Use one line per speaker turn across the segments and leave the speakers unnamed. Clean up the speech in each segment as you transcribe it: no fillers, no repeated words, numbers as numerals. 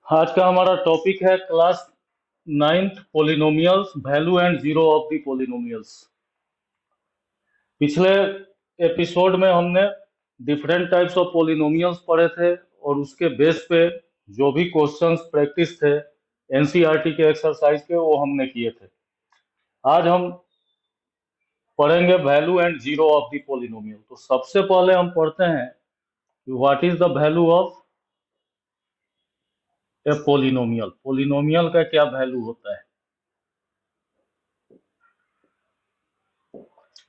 आज का हमारा टॉपिक है class 9th polynomials, value and zero of the polynomials. पिछले एपिसोड में हमने डिफरेंट टाइप्स ऑफ पोलिनोमियल्स पढ़े थे और उसके बेस पे जो भी क्वेश्चंस प्रैक्टिस थे एनसीईआरटी के एक्सरसाइज के वो हमने किए थे। आज हम पढ़ेंगे value and zero of the polynomial. तो सबसे पहले हम पढ़ते हैं कि what is the value of A polynomial. Polynomial का क्या वैल्यू होता है?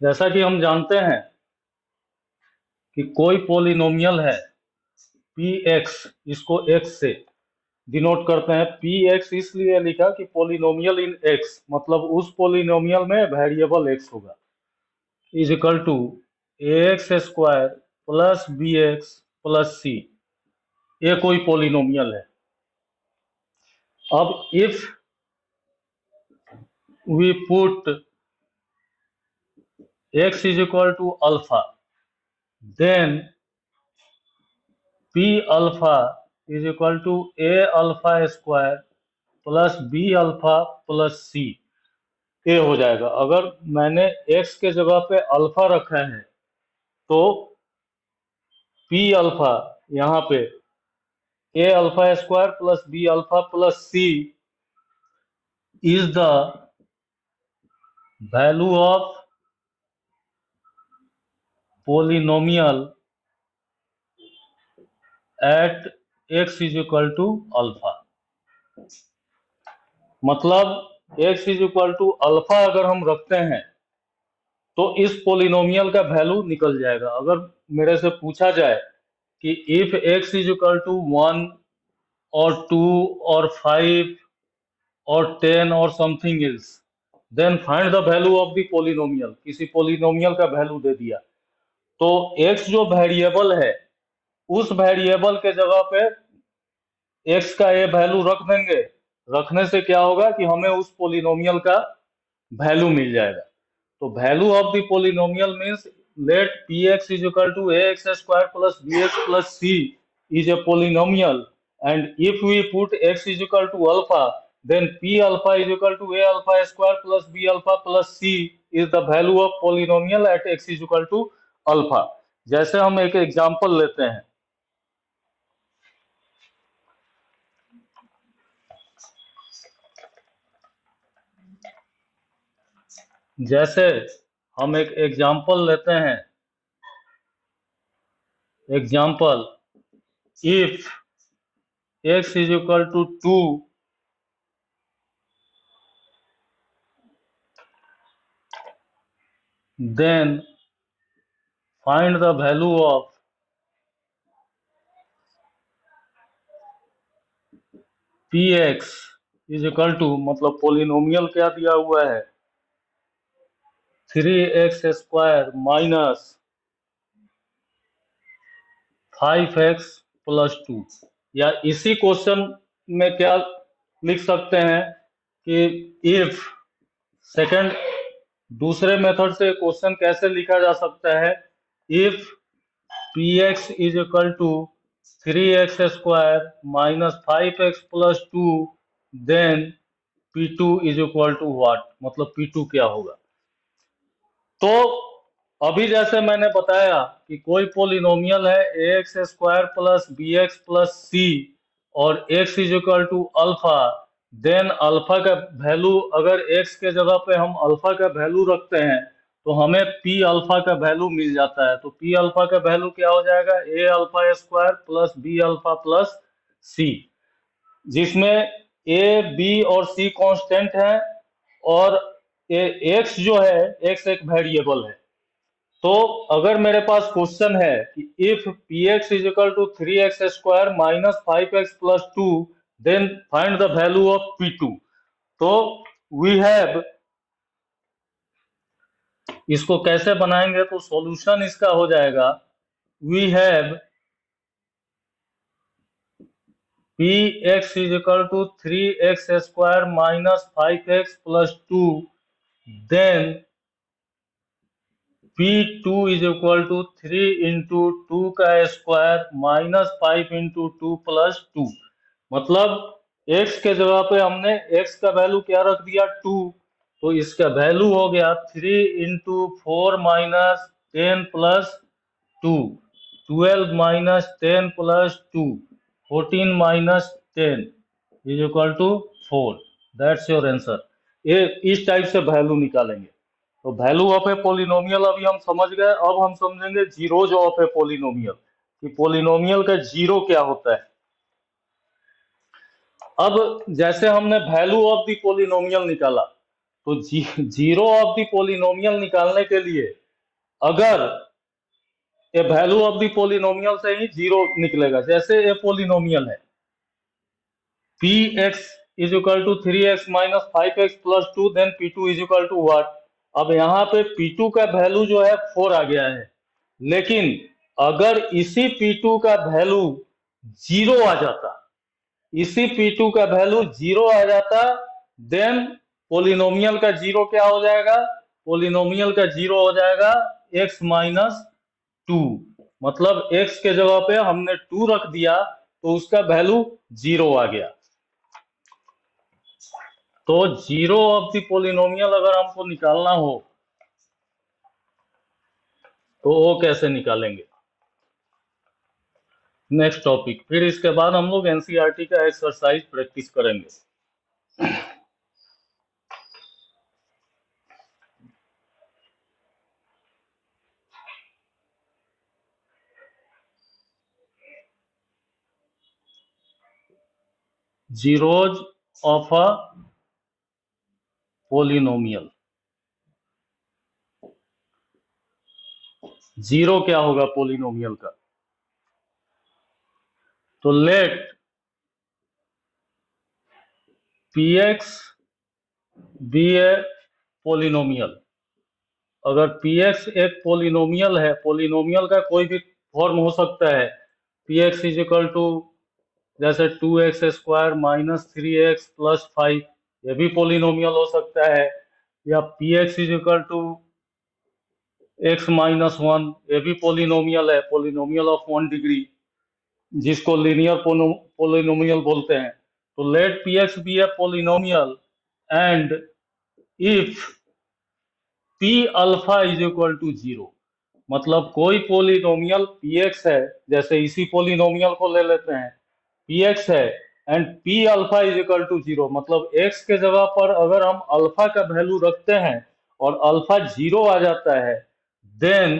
जैसा कि हम जानते हैं कि कोई पोलिनोमियल है पी एक्स, इसको एक्स से डिनोट करते हैं। पी एक्स इसलिए लिखा कि पोलिनोमियल इन एक्स, मतलब उस पोलिनोमियल में वेरिएबल एक्स होगा, is equal to a x square plus b x plus c. ये कोई पोलिनोमियल है। अब if we put x is equal to alpha, then p alpha is equal to a alpha square plus b alpha plus c. ये हो जाएगा। अगर मैंने x के जगह पे अल्फा रखा है तो p अल्फा यहाँ पे a alpha square plus b alpha plus c is the value of polynomial at x is equal to alpha. मतलब x is equal to alpha अगर हम रखते हैं तो इस पोलिनोमियल का वैल्यू निकल जाएगा। अगर मेरे से पूछा जाए कि if x is equal to 1 और 2 और 5 और 10 और something else, then find the value of the polynomial. किसी पोलिनोमियल का वैल्यू दे दिया तो x जो वेरिएबल है उस वेरिएबल के जगह पे x का ये वैल्यू रख देंगे। रखने से क्या होगा कि हमें उस पोलिनोमियल का वैल्यू मिल जाएगा। तो value of the polynomial means let px is equal to ax square plus bx plus c is a polynomial, and if we put x is equal to alpha, then p alpha is equal to a alpha square plus b alpha plus c is the value of polynomial at x is equal to alpha। जैसे हम एक example लेते हैं, जैसे हम एक example लेते हैं, example if x is equal to 2, then find the value of px is equal to, मतलब पोलिनोमियल क्या दिया हुआ है, 3x square minus 5x plus 2। या इसी क्वेश्चन में क्या लिख सकते हैं कि इफ, सेकंड दूसरे मेथड से क्वेश्चन कैसे लिखा जा सकता है, if px is equal to 3x square minus 5x plus 2, then p2 is equal to what, मतलब p2 क्या होगा। तो अभी जैसे मैंने बताया कि कोई पोलिनोमियल है ax square plus b x plus c और x is equal to alpha, then alpha का वैल्यू, अगर x के जगह पे हम अल्फा का वैल्यू रखते हैं तो हमें p अल्फा का वैल्यू मिल जाता है। तो p अल्फा का वैल्यू क्या हो जाएगा, a alpha square plus b alpha plus c, जिसमें a b और c कांस्टेंट है और x जो है x एक वेरिएबल है। तो अगर मेरे पास क्वेश्चन है कि if px is equal to 3x square minus 5x plus 2, then find the value of p2, तो वी हैव, इसको कैसे बनाएंगे तो सॉल्यूशन इसका हो जाएगा, we have px is equal to 3x square minus 5x plus 2, then p2 is equal to 3 into 2 का square minus 5 into 2 plus 2। मतलब x के जगह पे हमने x का वैल्यू क्या रख दिया 2, तो इसका वैल्यू हो गया 3 into 4 minus 10 plus 2, 12 minus 10 plus 2, 14 minus 10 is equal to 4। That's your answer. ये इस टाइप से वैल्यू निकालेंगे। तो वैल्यू ऑफ ए पोलिनोमियल अभी हम समझ गए। अब हम समझेंगे जीरोज ऑफ ए पोलिनोमियल, कि पोलिनोमियल का जीरो क्या होता है। अब जैसे हमने वैल्यू ऑफ द पोलिनोमियल निकाला, तो जीरो ऑफ द पोलिनोमियल निकालने के लिए अगर ये वैल्यू ऑफ द पोलिनोमियल से ही जीरो निकलेगा। जैसे ये पोलिनोमियल है p x is equal to 3x minus 5x plus 2, then P2 is equal to what. अब यहाँ पे P2 का वैल्यू जो है 4 आ गया है, लेकिन अगर इसी P2 का वैल्यू जीरो आ जाता, इसी P2 का वैल्यू जीरो आ जाता, देन पोलिनोमियल का जीरो क्या हो जाएगा? पोलिनोमियल का जीरो हो जाएगा x माइनस 2। मतलब x के जगह पे हमने 2 रख दिया तो उसका वैल्यू जीरो आ गया। तो जीरो ऑफ द पोलिनोमियल अगर हमको निकालना हो तो वो कैसे निकालेंगे? Next topic. फिर इसके बाद हम लोग एनसीईआरटी का एक्सरसाइज प्रैक्टिस करेंगे। Zeros of a polynomial. Zero क्या होगा पोलिनोमियल का? तो let px be a polynomial. अगर px एक पोलिनोमियल है, पोलिनोमियल का कोई भी फॉर्म हो सकता है, px इज इक्वल टू जैसे 2x square minus 3x plus 5, ये भी पोलिनोमियल हो सकता है। या px is equal to x minus 1, ये भी पोलिनोमियल है, पोलिनोमियल ऑफ 1 डिग्री, जिसको लीनियर पोलिनोमियल बोलते हैं। तो let px be a polynomial and if p alpha is equal to 0, मतलब कोई पोलिनोमियल px है, जैसे इसी पोलिनोमियल को ले लेते हैं, px है and p alpha is equal to 0, मतलब x के जगह पर अगर हम अल्फा का वैल्यू रखते हैं और अल्फा 0 आ जाता है, then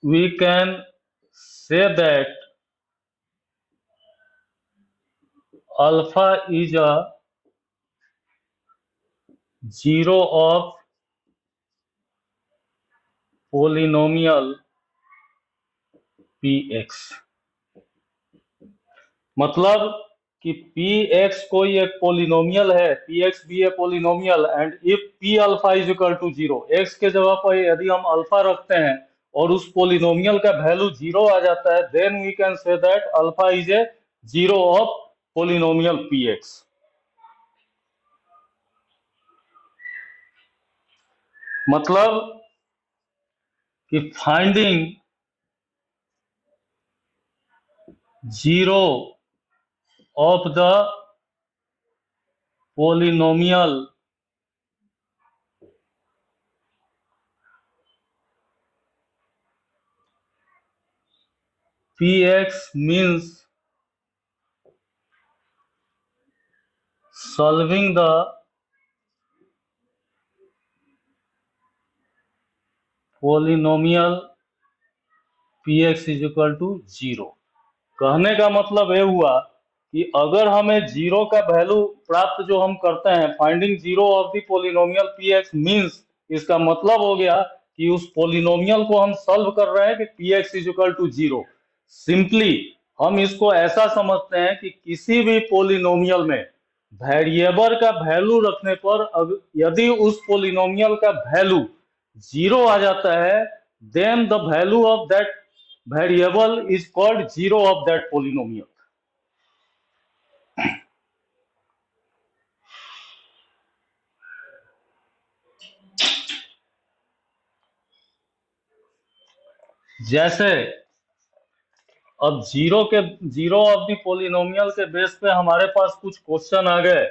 we can say that alpha is a zero of polynomial px। मतलब कि px कोई एक पोलिनोमियल है, px भी a polynomial and if p alpha is equal to 0, x के जगह पर यदि हम अल्फा रखते हैं और उस पोलिनोमियल का वैल्यू 0 आ जाता है, then we can say that alpha is a zero of polynomial px। मतलब कि finding zero of the polynomial px means solving the polynomial px is equal to 0। कहने का मतलब ये हुआ कि अगर हमें जीरो का वैल्यू प्राप्त जो हम करते हैं, finding zero of the polynomial px means, इसका मतलब हो गया कि उस पोलिनोमियल को हम सॉल्व कर रहे हैं कि px is equal to 0। Simply हम इसको ऐसा समझते हैं कि किसी भी पोलिनोमियल में वेरिएबल का वैल्यू रखने पर यदि उस पोलिनोमियल का वैल्यू 0 आ जाता है, then the value of that variable is called zero of that polynomial। जैसे अब जीरो ऑफ द पोलिनोमियल के बेस पे हमारे पास कुछ क्वेश्चन आ गए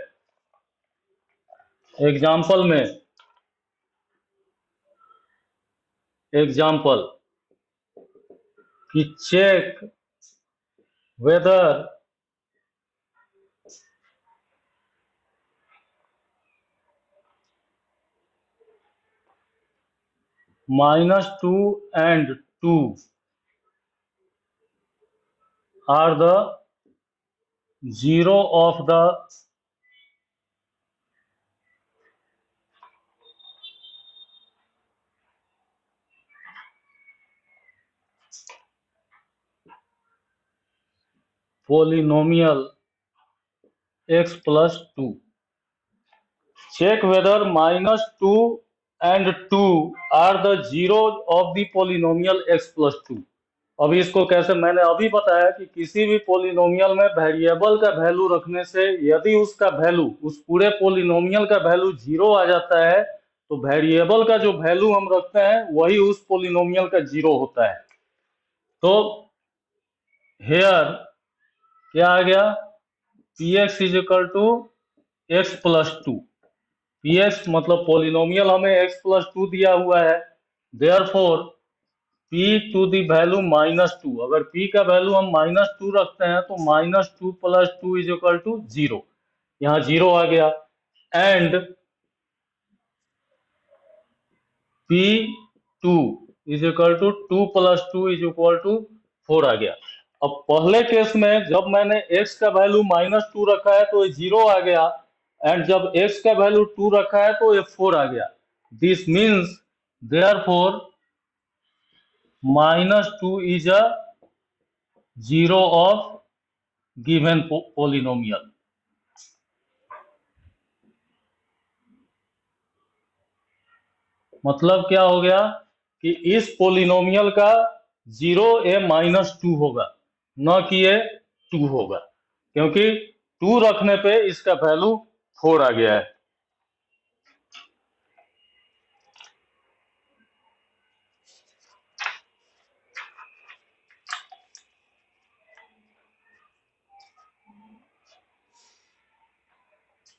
एग्जाम्पल कि check whether -2 and 2 are the zero of the polynomial x plus 2. Check whether -2 and 2 are the zeros of the polynomial x plus 2. अभी इसको कैसे, मैंने अभी बताया कि किसी भी पोलिनोमियल में वेरिएबल का वैल्यू रखने से यदि उसका वैल्यू, उस पूरे पोलिनोमियल का वैल्यू 0 आ जाता है तो वेरिएबल का जो वैल्यू हम रखते हैं वही उस पोलिनोमियल का 0 होता है। तो हेयर क्या आ गया, px is equal to x plus 2। px मतलब पोलिनोमियल हमें x प्लस 2 दिया हुआ है, therefore p to the value -2, अगर p का वैल्यू हम -2 रखते हैं तो -2 प्लस 2 इज इक्वल टू 0, यहाँ 0 आ गया। And p2 is equal to 2 plus 2 is equal to 4 आ गया। अब पहले केस में जब मैंने x का वैल्यू -2 रखा है तो ये 0 आ गया, एंड जब x का वैल्यू 2 रखा है तो ये 4 आ गया। This means therefore -2 is a zero of given polynomial. मतलब क्या हो गया कि इस पोलिनोमियल का 0 ए -2 होगा, न कि ये 2 होगा, क्योंकि 2 रखने पे इसका वैल्यू 4 आ गया है।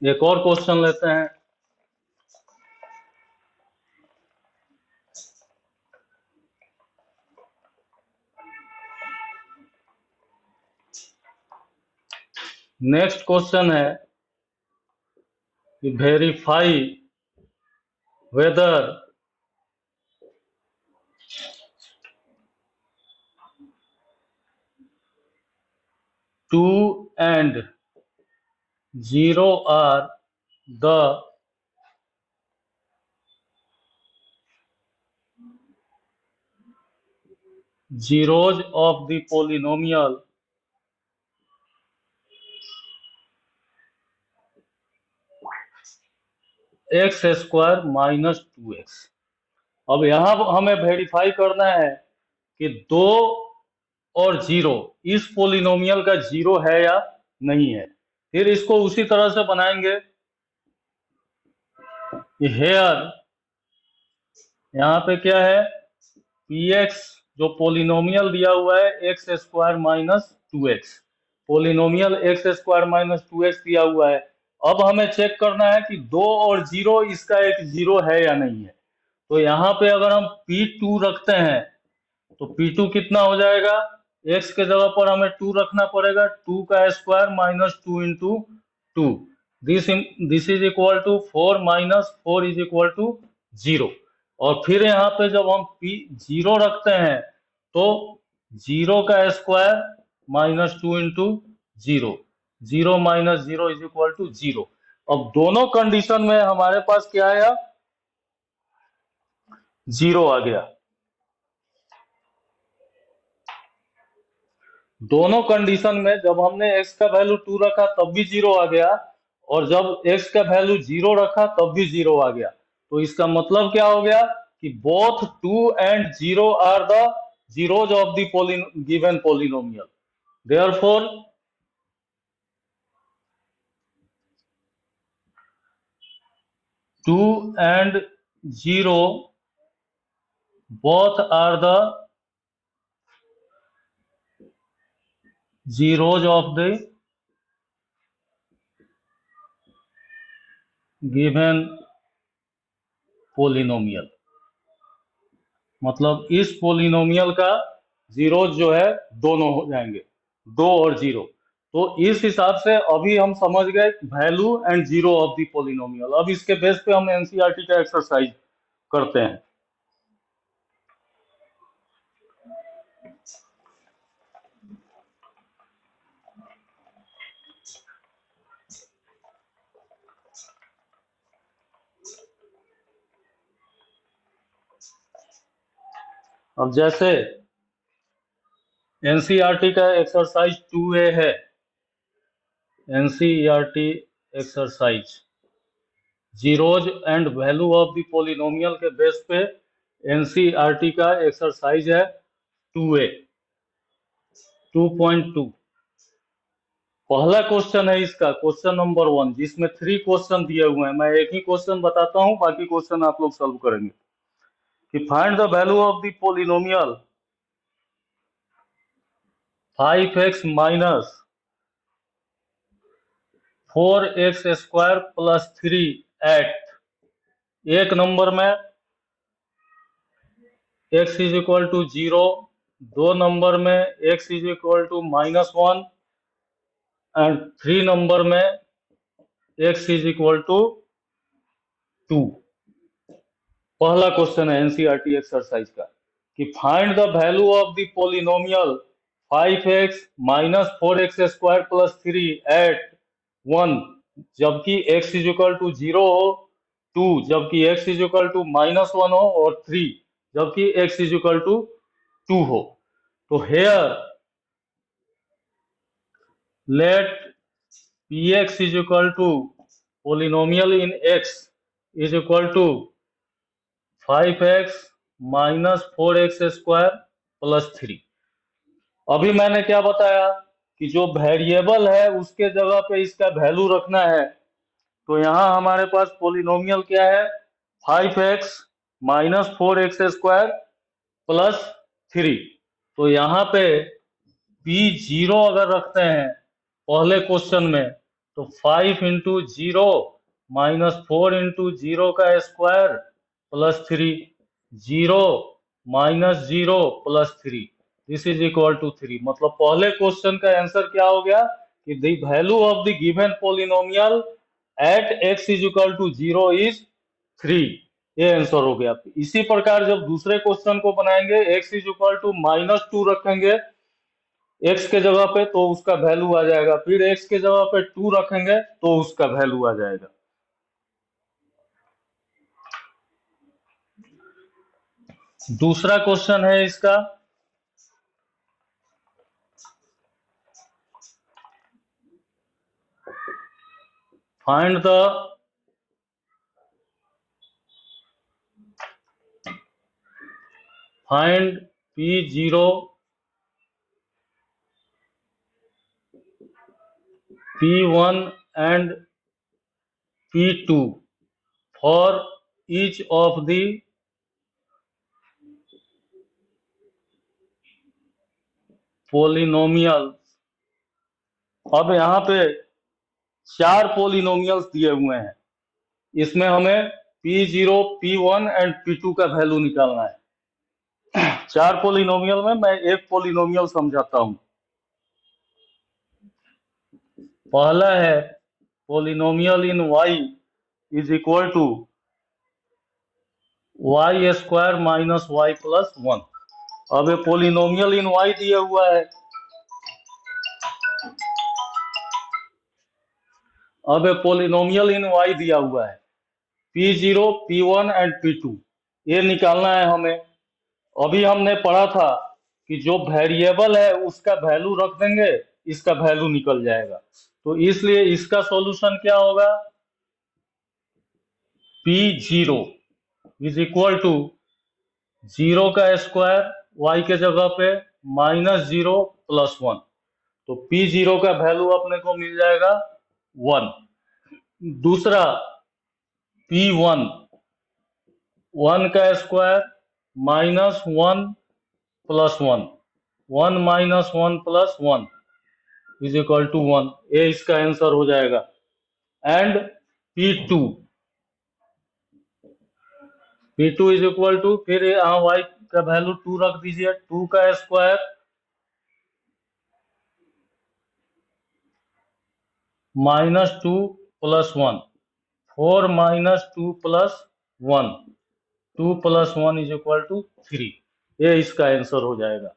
एक और क्वेश्चन लेते हैं। नेक्स्ट क्वेश्चन है कि verify whether two and 0 are the zeros of the polynomial x square -2x। अब यहाँ हमें वेरीफाई करना है कि 2 और 0 इस पोलिनोमियल का 0 है या नहीं है। फिर इसको उसी तरह से बनाएंगे कि हेयर यहाँ पे क्या है, px जो पोलिनोमियल दिया हुआ है x square -2x, polynomial x square -2x दिया हुआ है। अब हमें चेक करना है कि 2 और 0 इसका एक 0 है या नहीं है। तो यहाँ पे अगर हम p2 रखते हैं तो p2 कितना हो जाएगा, x के जगह पर हमें 2 रखना पड़ेगा, 2 का square -2 into 2, this is equal to 4 -4 is equal to 0। और फिर यहाँ पे जब हम p0 रखते हैं तो 0 का square -2 into 0, 0 minus 0 is equal to 0। अब दोनों कंडीशन में हमारे पास क्या आया, 0 आ गया। दोनों कंडीशन में जब हमने x का वैल्यू 2 रखा तब भी 0 आ गया, और जब x का वैल्यू 0 रखा तब भी 0 आ गया। तो इसका मतलब क्या हो गया कि both 2 and 0 are the zeros of the given polynomial, therefore 2 and 0 both are the zeros of the given polynomial, मतलब इस पोलिनोमियल का जीरोज जो है दोनों हो जाएंगे, 2 और 0। तो इस हिसाब से अभी हम समझ गए value and zero of the polynomial. अब इसके बेस पे हम एनसीईआरटी का एक्सरसाइज करते हैं। अब जैसे एनसीईआरटी का एक्सरसाइज 2A है, NCERT exercise zeros and value of the polynomial के बेस पे एनसीईआरटी का एक्सरसाइज है 2A 2.2। पहला क्वेश्चन है इसका, क्वेश्चन नंबर 1, जिसमें 3 क्वेश्चन दिए हुए हैं। मैं एक ही क्वेश्चन बताता हूं, बाकी क्वेश्चन आप लोग सॉल्व करेंगे। कि find the value of the polynomial 5x minus 4x square plus 3 at, एक नंबर में x इज इक्वल टू 0, 2 नंबर में x is equal to -1 and 3 नंबर में x इज इक्वल टू 2। पहला क्वेश्चन है एनसीईआरटी एक्सरसाइज का कि find the value of the polynomial 5x minus 4x square plus 3 at 1 जबकि x इज इक्वल टू 0 हो, 2 जबकि x इज इक्वल टू -1 हो, और 3 जबकि x इज इक्वल टू 2 हो। तो here let px is equal to polynomial in x is equal to 5x minus 4x square plus 3। अभी मैंने क्या बताया कि जो वेरिएबल है उसके जगह पे इसका वैल्यू रखना है। तो यहाँ हमारे पास पोलिनोमियल क्या है, 5x minus 4x square plus 3। तो यहाँ पे p0 अगर रखते हैं पहले क्वेश्चन में, तो 5 इंटू 0 माइनस 4 इंटू 0 का square plus 3, 0 minus 0 plus 3, this is equal to 3। मतलब पहले क्वेश्चन का आंसर क्या हो गया कि the value of the given polynomial at x is equal to 0 is 3। ये आंसर हो गया। इसी प्रकार जब दूसरे क्वेश्चन को बनाएंगे, x इज इक्वल टू -2 रखेंगे x के जगह पे तो उसका वैल्यू आ जाएगा, फिर x के जगह पे 2 रखेंगे तो उसका वैल्यू आ जाएगा। दूसरा क्वेश्चन है इसका, find the find p0 p1 and p2 for each of the polynomials। अब यहाँ पे 4 पोलिनोमियल्स दिए हुए हैं, इसमें हमें p0 p1 एंड p2 का वैल्यू निकालना है। 4 पोलिनोमियल में मैं एक पोलिनोमियल समझाता हूं। पहला है polynomial in y is equal to y square minus y plus 1। अब ये पोलिनोमियल इन y दिया हुआ है, अब ये पोलिनोमियल इन y दिया हुआ है, p0 p1 एंड p2 ये निकालना है हमें। अभी हमने पढ़ा था कि जो वेरिएबल है उसका वैल्यू रख देंगे, इसका वैल्यू निकल जाएगा। तो इसलिए इसका सॉल्यूशन क्या होगा, p0 इज इक्वल टू 0 का स्क्वायर y के जगह पे -0 प्लस 1। तो p0 का वैल्यू अपने को मिल जाएगा 1। दूसरा p1, 1 का square -1 plus 1, 1 minus 1 plus 1, is equal to 1, ये इसका आंसर हो जाएगा। And P2 is equal to, फिर यहाँ y का वैल्यू 2 रख दीजिए, 2 का square -2 plus 1, 4 -2 plus 1, 2 plus 1 is equal to 3, ये इसका आंसर हो जाएगा।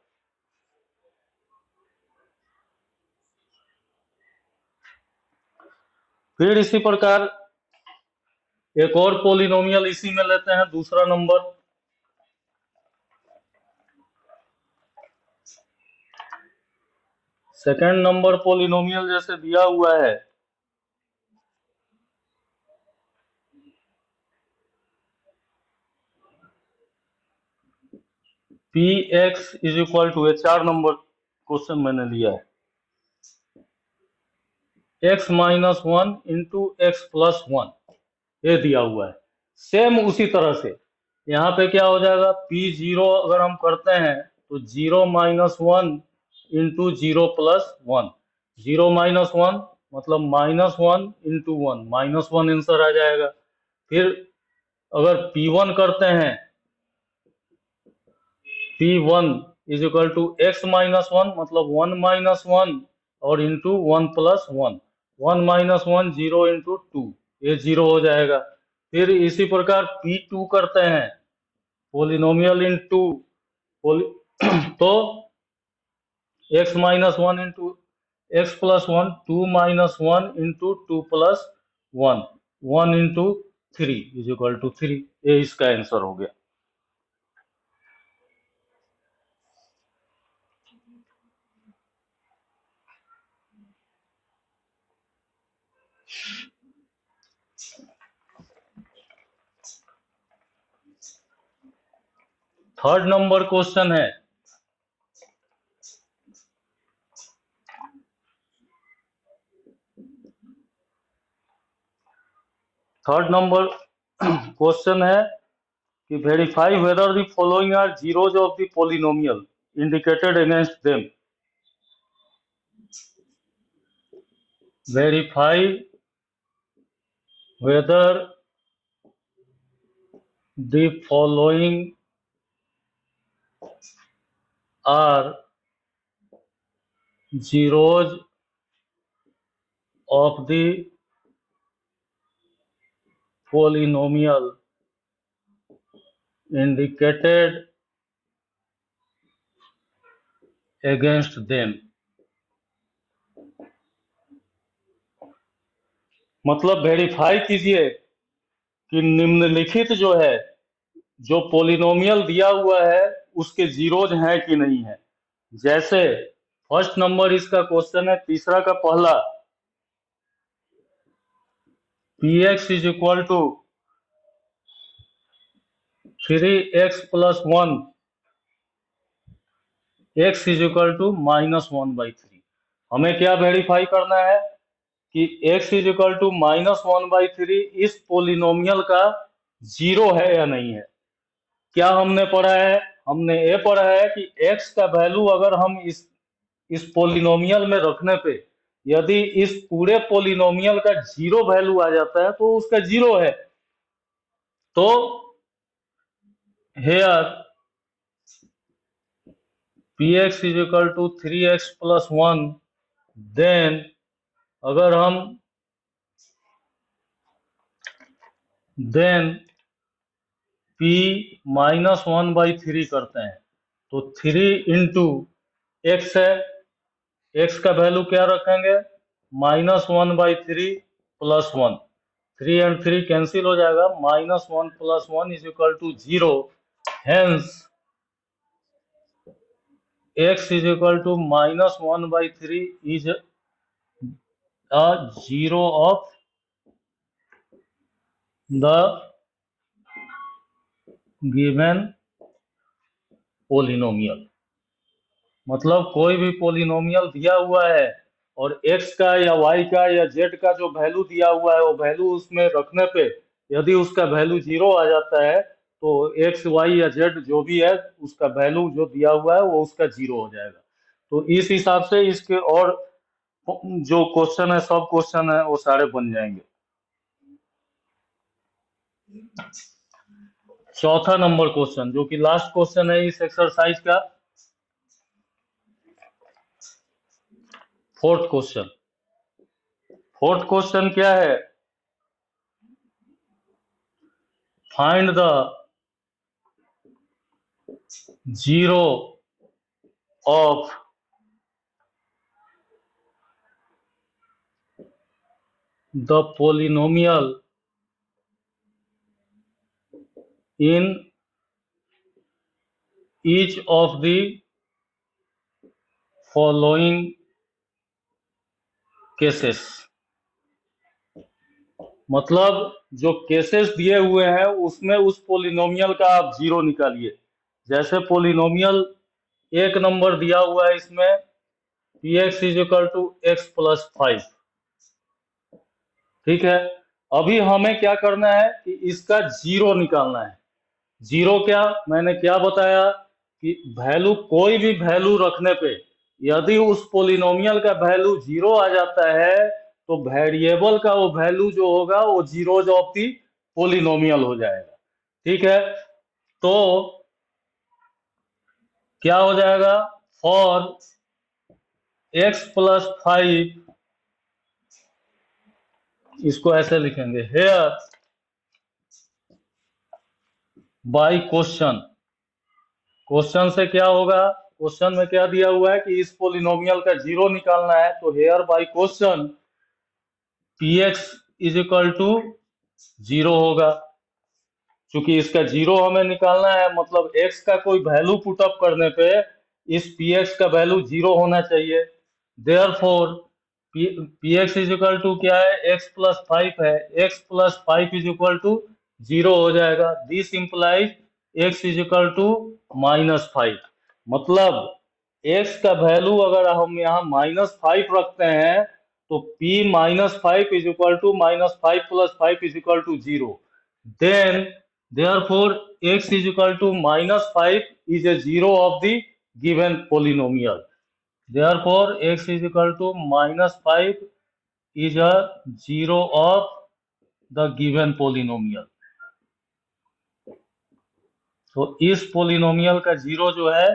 फिर इसी प्रकार एक और पॉलिनोमियल इसी में लेते हैं, दूसरा नंबर। सेकंड नंबर पॉलिनोमियल जैसे दिया हुआ है, px इज इक्वल टू, 4 नंबर क्वेश्चन मैंने लिया है, x minus 1 into x plus 1, ये दिया हुआ है। सेम उसी तरह से यहाँ पे क्या हो जाएगा, p0 अगर हम करते हैं तो 0 माइनस 1 इंटू 0 प्लस 1, 0 माइनस 1 मतलब -1 इंटू 1, -1 आंसर आ जाएगा। फिर अगर p1 करते हैं, p1 is equal to x minus 1 मतलब 1 माइनस 1 और इंटू 1 प्लस 1, 1 माइनस 1 0 इंटू 2, ये 0 हो जाएगा। फिर इसी प्रकार p2 करते हैं, पोलिनोमियल इन टू तो x minus 1 into x plus 1, 2 minus 1 into 2 plus 1, 1 into 3 is equal to 3, ये इसका आंसर हो गया। थर्ड नंबर क्वेश्चन है, थर्ड नंबर क्वेश्चन है कि verify whether the following are zeros of the polynomial indicated against them. Verify whether the following are zeros of the polynomial indicated against them। मतलब वेरीफाई कीजिए कि निम्नलिखित जो है, जो पॉलिनोमियल दिया हुआ है उसके जीरोज हैं कि नहीं है। जैसे फर्स्ट नंबर इसका क्वेश्चन है, तीसरा का पहला, px is equal to 3x plus 1, x is equal to -1/3। हमें क्या वेरीफाई करना है कि x इज इक्वल टू -1/3 इस पोलिनोमियल का जीरो है या नहीं है। क्या हमने पढ़ा है, हमने ये पढ़ा है कि x का वैल्यू अगर हम इस पोलिनोमियल में रखने पे यदि इस पूरे पोलिनोमियल का जीरो वैल्यू आ जाता है तो उसका जीरो है। तो here px is equal to 3x plus 1, then अगर हम p -1/3 करते हैं तो 3 इंटू एक्स है, x का वैल्यू क्या रखेंगे, -1/3 प्लस 1, 3 एंड 3 कैंसिल हो जाएगा, -1 plus 1 is equal to 0, hence x is equal to -1/3 is a zero of the given polynomial. मतलब कोई भी पोलिनोमियल दिया हुआ है और x का या y का या z का जो वैल्यू दिया हुआ है वो वैल्यू उसमें रखने पे यदि उसका वैल्यू जीरो आ जाता है तो x y या z जो भी है उसका वैल्यू जो दिया हुआ है वो उसका जीरो हो जाएगा। तो इस हिसाब से इसके और जो क्वेश्चन है, सब क्वेश्चन है वो सारे बन जाएंगे। चौथा नंबर क्वेश्चन जो कि लास्ट क्वेश्चन है इस एक्सरसाइज का, फोर्थ क्वेश्चन। फोर्थ क्वेश्चन क्या है? Find the zero of the polynomial in each of the following cases। मतलब जो केसेस दिए हुए हैं उसमें उस पोलिनोमियल का आप जीरो निकालिए। जैसे पोलिनोमियल एक नंबर दिया हुआ है इसमें px is equal to x plus 5, ठीक है। अभी हमें क्या करना है कि इसका जीरो निकालना है। जीरो क्या, मैंने क्या बताया कि वैल्यू, कोई भी वैल्यू रखने पे यदि उस पोलिनोमियल का वैल्यू जीरो आ जाता है तो वेरिएबल का वो वैल्यू जो होगा वो जीरोज ऑफ दी पोलिनोमियल हो जाएगा, ठीक है। तो क्या हो जाएगा, फॉर एक्स प्लस 5, इसको ऐसे लिखेंगे, हेयर बाय क्वेश्चन। क्वेश्चन से क्या होगा, क्वेश्चन में क्या दिया हुआ है कि इस पोलिनोमियल का जीरो निकालना है, तो here by question px is equal to zero होगा। क्योंकि इसका जीरो हमें निकालना है, मतलब x का कोई वैल्यू पुटअप करने पे इस px का वैल्यू जीरो होना चाहिए। Therefore px is equal to क्या है, x प्लस 5 है, x plus 5 is equal to zero हो जाएगा। This implies x is equal to -5। मतलब x का वैल्यू अगर हम यहाँ -5 रखते हैं तो p -5 is equal to -5 plus 5 is equal to zero. Then therefore x is equal to -5 is a zero of the given polynomial। Therefore x is equal to -5 is a zero of the given polynomial। तो इस polynomial का zero जो है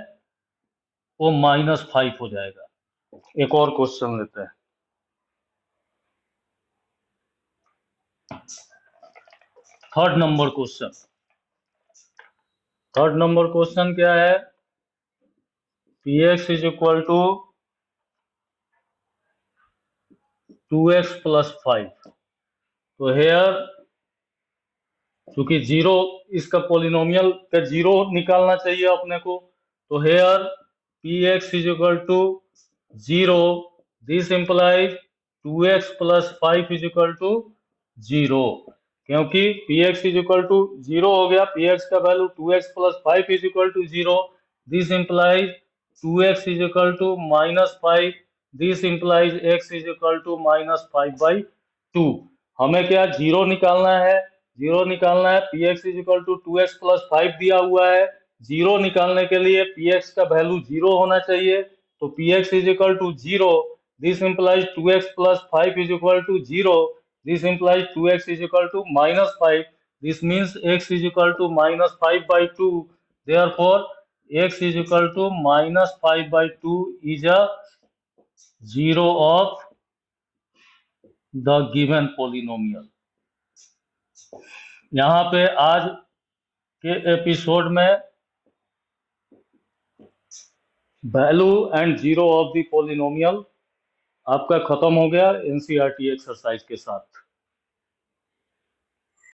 वो -5 हो जाएगा। एक और क्वेश्चन लेते हैं। थर्ड नंबर क्वेश्चन। थर्ड नंबर क्वेश्चन क्या है, px is equal to 2x plus 5। तो हेयर, क्योंकि जीरो, इसका पोलिनोमियल का जीरो निकालना चाहिए अपने को, तो here px is equal to zero. This implies 2x plus 5 is equal to zero. क्योंकि px is equal to zero हो गया, px का value 2x plus 5 is equal to zero. This implies 2x is equal to -5। This implies x is equal to -5/2। हमें क्या zero निकालना है, zero निकालना है। px is equal to 2x plus 5 दिया हुआ है, जीरो निकालने के लिए px का वैल्यू जीरो होना चाहिए, तो px is equal to zero. This implies 2x plus 5 is equal to zero. This implies 2x is equal to -5। This means x is equal to -5/2। Therefore x is equal to -5/2 is a zero of the given polynomial. यहाँ पे आज के episode में value and zero of the polynomial आपका खत्म हो गया NCERT exercise के साथ।